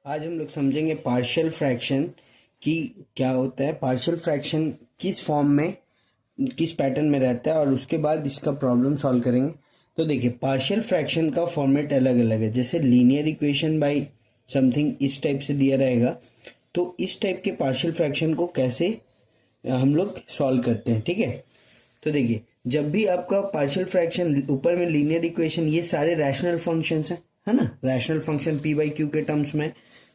आज हम लोग समझेंगे पार्शियल फ्रैक्शन की क्या होता है, पार्शियल फ्रैक्शन किस फॉर्म में किस पैटर्न में रहता है और उसके बाद इसका प्रॉब्लम सॉल्व करेंगे। तो देखिए, पार्शियल फ्रैक्शन का फॉर्मेट अलग अलग है। जैसे लीनियर इक्वेशन बाय समथिंग इस टाइप से दिया रहेगा, तो इस टाइप के पार्शियल फ्रैक्शन को कैसे हम लोग सॉल्व करते हैं। ठीक है, तो देखिए, जब भी आपका पार्शियल फ्रैक्शन ऊपर में लीनियर इक्वेशन, ये सारे रैशनल फंक्शंस हैं, है ना, rational function P by Q के टर्म्स में।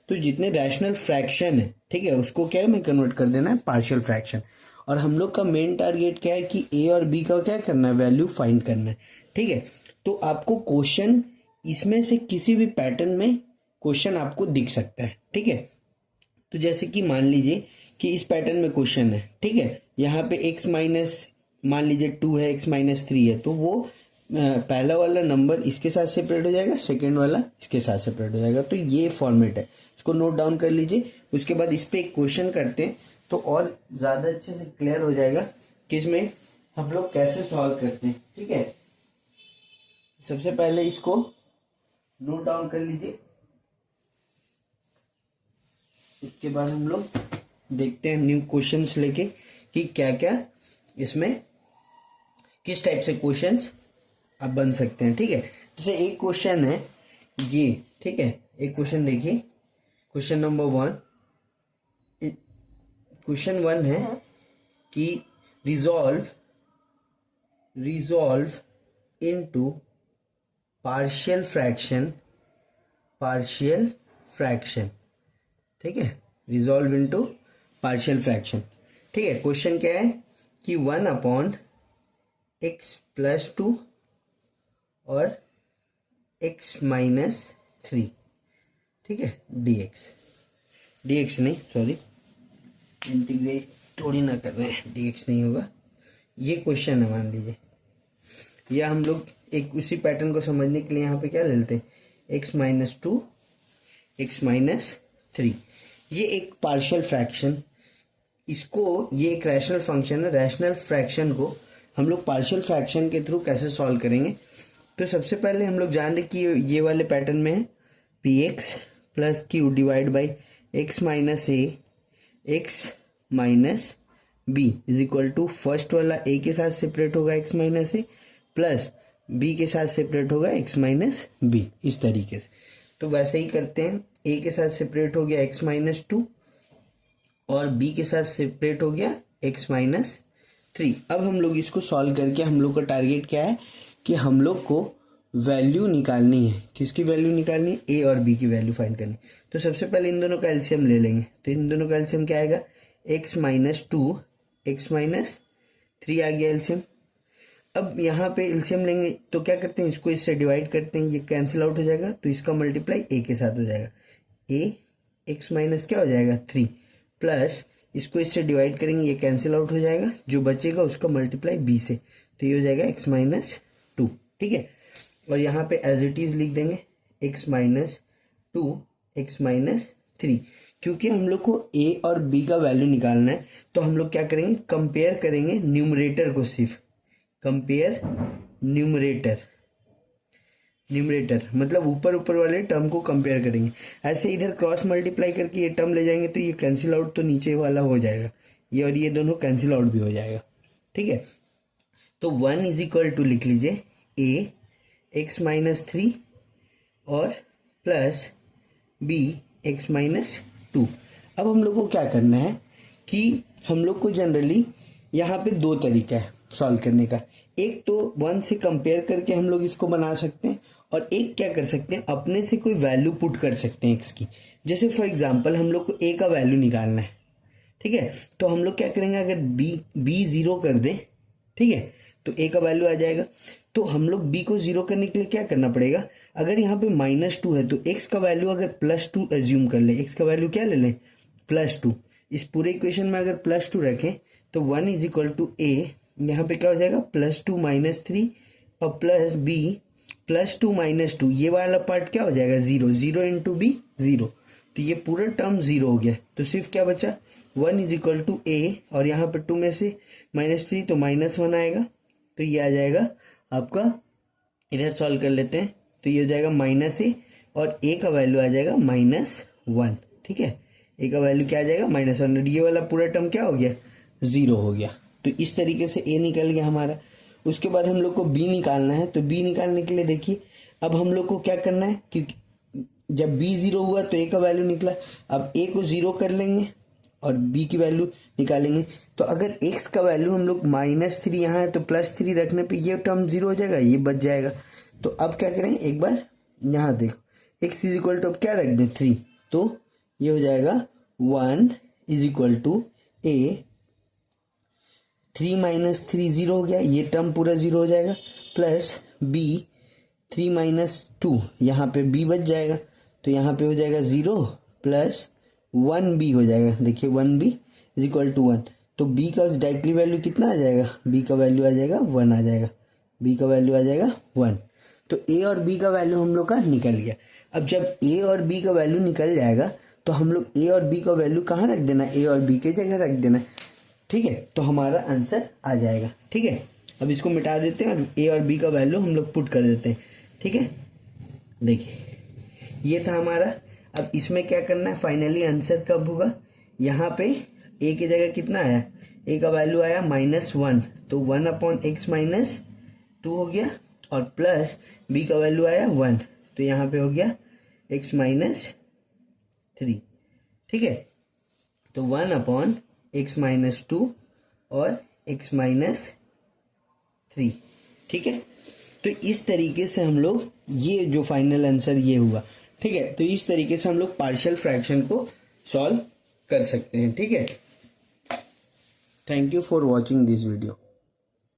तो जितने रैशनल फ्रैक्शन है, ठीक है, उसको क्या में कन्वर्ट कर देना है पार्शियल फ्रैक्शन। और हम लोग का मेन टारगेट क्या है कि ए और बी का क्या करना है, वैल्यू फाइंड करना है। ठीक है, तो आपको क्वेश्चन इसमें से किसी भी पैटर्न में क्वेश्चन आपको दिख सकता है। ठीक है, तो जैसे कि मान लीजिए कि इस पैटर्न में क्वेश्चन है, ठीक है, यहाँ पे x माइनस मान लीजिए 2 है, x माइनस 3 है, तो वो पहला वाला नंबर इसके साथ सेपरेट हो जाएगा, सेकेंड वाला इसके साथ सेपरेट हो जाएगा। तो ये फॉर्मेट है, इसको नोट डाउन कर लीजिए। उसके बाद इस पे एक क्वेश्चन करते हैं तो और ज़्यादा अच्छे से क्लियर हो जाएगा कि इसमें हम लोग कैसे सॉल्व करते हैं। ठीक है, सबसे पहले इसको नोट डाउन कर लीजिए, उसके बाद हम लोग देखते हैं न्यू क्वेश्चंस लेके कि क्या क्या इसमें किस टाइप से क्वेश्चंस आप बन सकते हैं। ठीक है, जैसे एक क्वेश्चन है ये, ठीक है, एक क्वेश्चन देखिए, क्वेश्चन नंबर 1। क्वेश्चन 1 है कि रिजॉल्व इनटू पार्शियल फ्रैक्शन। ठीक है, रिजॉल्व इनटू पार्शियल फ्रैक्शन। ठीक है, क्वेश्चन क्या है कि 1/x प्लस 2 और x माइनस 3, ठीक है, dx नहीं, सॉरी, इंटीग्रेट थोड़ी ना कर रहे हैं, dx नहीं होगा। ये क्वेश्चन है, मान लीजिए, या हम लोग एक उसी पैटर्न को समझने के लिए यहाँ पे क्या ले लेते हैं, x माइनस 2 x माइनस 3। ये एक पार्शियल फ्रैक्शन, इसको, ये एक रैशनल फंक्शन है, रैशनल फ्रैक्शन को हम लोग पार्शियल फ्रैक्शन के थ्रू कैसे सॉल्व करेंगे। तो सबसे पहले हम लोग जान रहे कि ये वाले पैटर्न में है P X plus Q divide by X minus A X minus B is equal to first वाला ए के साथ सेपरेट होगा X minus A, plus B के साथ सेपरेट होगा एक्स माइनस बी, इस तरीके से। तो वैसे ही करते हैं, ए के साथ सेपरेट हो गया एक्स माइनस 2 और बी के साथ सेपरेट हो गया x माइनस 3। अब हम लोग इसको सॉल्व करके हम लोग का टारगेट क्या है कि हम लोग को वैल्यू निकालनी है। किसकी वैल्यू निकालनी है, a और b की वैल्यू फाइंड करनी। तो सबसे पहले इन दोनों का एलसीएम ले लेंगे। तो इन दोनों का एलसीएम क्या आएगा, x माइनस 2 x माइनस 3 आ गया एलसीएम। अब यहाँ पे एलसीएम लेंगे तो क्या करते हैं, इसको इससे डिवाइड करते हैं, ये कैंसिल आउट हो जाएगा, तो इसका मल्टीप्लाई a के साथ हो जाएगा, a x माइनस क्या हो जाएगा 3, प्लस इसको इससे डिवाइड करेंगे, ये कैंसिल आउट हो जाएगा, जो बचेगा उसका मल्टीप्लाई b से, तो ये हो जाएगा x माइनस 2। ठीक है, और यहाँ पे एज इट इज लिख देंगे x माइनस 2 x माइनस 3। क्योंकि हम लोग को a और b का वैल्यू निकालना है, तो हम लोग क्या करेंगे, कंपेयर करेंगे न्यूमरेटर को, सिर्फ कंपेयर न्यूमरेटर मतलब ऊपर वाले टर्म को कंपेयर करेंगे। ऐसे इधर क्रॉस मल्टीप्लाई करके ये टर्म ले जाएंगे तो ये कैंसिल आउट तो नीचे वाला हो जाएगा, ये और ये दोनों कैंसिल आउट भी हो जाएगा। ठीक है, तो 1 इज इक्वल टू लिख लीजिए a x माइनस 3 और प्लस b x माइनस 2। अब हम लोग को क्या करना है कि हम लोग को जनरली यहाँ पे दो तरीका है सॉल्व करने का। एक तो 1 से कंपेयर करके हम लोग इसको बना सकते हैं, और एक क्या कर सकते हैं, अपने से कोई वैल्यू पुट कर सकते हैं x की। जैसे फॉर एग्जांपल हम लोग को a का वैल्यू निकालना है, ठीक है, तो हम लोग क्या करेंगे, अगर b 0 कर दे, ठीक है, तो a का वैल्यू आ जाएगा। तो हम लोग b को 0 करने के लिए क्या करना पड़ेगा, अगर यहाँ पे -2 है तो x का वैल्यू अगर +2 एज्यूम कर ले, x का वैल्यू क्या ले लें, +2। इस पूरे इक्वेशन में अगर +2 रखें तो 1 इज इक्वल टू a, यहाँ पे क्या हो जाएगा, +2 - 3 और प्लस b +2 - 2, ये वाला पार्ट क्या हो जाएगा, 0 0 इंटू b 0, तो ये पूरा टर्म 0 हो गया। तो सिर्फ क्या बचा, 1 इज इक्वल टू a, और यहाँ पर 2 में से -3 तो -1 आएगा, तो ये आ जाएगा आपका, इधर सॉल्व कर लेते हैं, तो ये हो जाएगा -a और a का वैल्यू आ जाएगा 1, ठीक है। ए का वैल्यू क्या आ जाएगा -1, ये वाला पूरा टर्म क्या हो गया 0 हो गया। तो इस तरीके से ए निकल गया हमारा। उसके बाद हम लोग को बी निकालना है। तो बी निकालने के लिए देखिए अब हम लोग को क्या करना है, क्योंकि जब बी 0 हुआ तो ए का वैल्यू निकला। अब ए को 0 कर लेंगे और बी की वैल्यू निकालेंगे। तो अगर x का वैल्यू हम लोग -3 यहाँ है तो +3 रखने पे ये टर्म 0 हो जाएगा, ये बच जाएगा। तो अब क्या करें, एक बार यहाँ देखो x इज इक्वल टू अब क्या रख दें 3, तो ये हो जाएगा 1 इज इक्वल टू a 3 - 3 0 हो गया, ये टर्म पूरा 0 हो जाएगा, प्लस b 3 - 2 यहाँ पे b बच जाएगा। तो यहाँ पे हो जाएगा 0 प्लस 1b हो जाएगा। देखिए 1b इज इक्वल टू 1। तो b का डायरेक्टली वैल्यू कितना आ जाएगा, b का वैल्यू आ जाएगा 1 आ जाएगा, b का वैल्यू आ जाएगा 1। तो a और b का वैल्यू हम लोग का निकल गया। अब जब a और b का वैल्यू निकल जाएगा तो हम लोग a और b का वैल्यू कहाँ रख देना, a और b के जगह रख देना, ठीक है। तो हमारा आंसर आ जाएगा, ठीक है। अब इसको मिटा देते हैं और a और b का वैल्यू हम लोग पुट कर देते हैं, ठीक है। देखिए ये था हमारा। अब इसमें क्या करना है, फाइनली आंसर कब होगा, यहाँ पे a की जगह कितना आया, a का वैल्यू आया -1, तो 1/x - 2 हो गया, और प्लस b का वैल्यू आया 1, तो यहाँ पे हो गया x - 3, ठीक है। तो 1/x - 2 और x - 3, ठीक है। तो इस तरीके से हम लोग, ये जो फाइनल आंसर ये हुआ, ठीक है। तो इस तरीके से हम लोग पार्शियल फ्रैक्शन को सॉल्व कर सकते हैं, ठीक है। Thank you for watching this video.